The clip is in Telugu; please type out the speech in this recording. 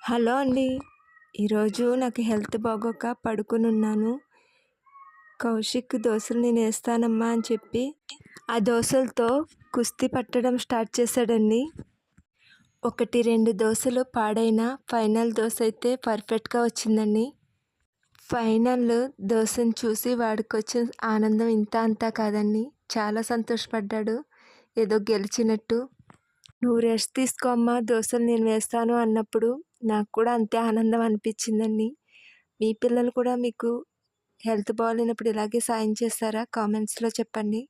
హలో అండి. ఈరోజు నాకు హెల్త్ బాగోక పడుకునున్నాను. కౌశిక్ దోసలు నేనేస్తానమ్మా అని చెప్పి, ఆ దోసలతో కుస్తీ పట్టడం స్టార్ట్ చేశాడండి. 1, 2 దోసలు పాడైనా ఫైనల్ దోస అయితే పర్ఫెక్ట్‌గా వచ్చిందండి. ఫైనల్ దోసను చూసి వాడికొచ్చిన ఆనందం ఇంత అంతా కాదండి. చాలా సంతోషపడ్డాడు. ఏదో గెలిచినట్టు. "నువ్వు రెస్ట్ తీసుకో అమ్మా, దోసలు నేను వేస్తాను" అన్నప్పుడు నాకు కూడా అంతే ఆనందం అనిపించిందండి. మీ పిల్లలు కూడా మీకు హెల్త్ బాగాలేనప్పుడు ఇలాగే సాయం చేస్తారా? కామెంట్స్‌లో చెప్పండి.